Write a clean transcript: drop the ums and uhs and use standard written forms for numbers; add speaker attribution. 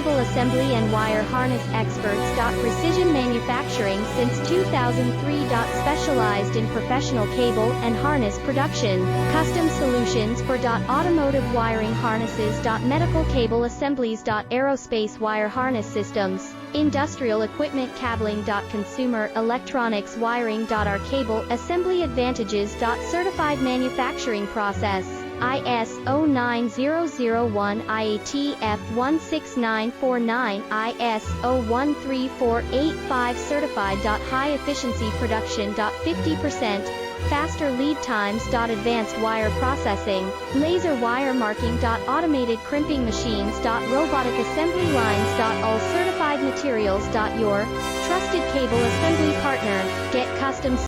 Speaker 1: cable assembly and wire harness experts. Precision manufacturing since 2003. Specialized in professional cable and harness production. Custom solutions for automotive wiring harnesses. Medical cable assemblies. Aerospace wire harness systems. Industrial equipment cabling. Consumer electronics wiring. Our cable assembly advantages. Certified manufacturing process. ISO 9001, IATF 16949, ISO 13485 certified. High efficiency production. 50% faster lead times. Advanced wire processing, laser wire marking. Automated crimping machines. Robotic assembly lines. All certified materials. Your trusted cable assembly partner. Get custom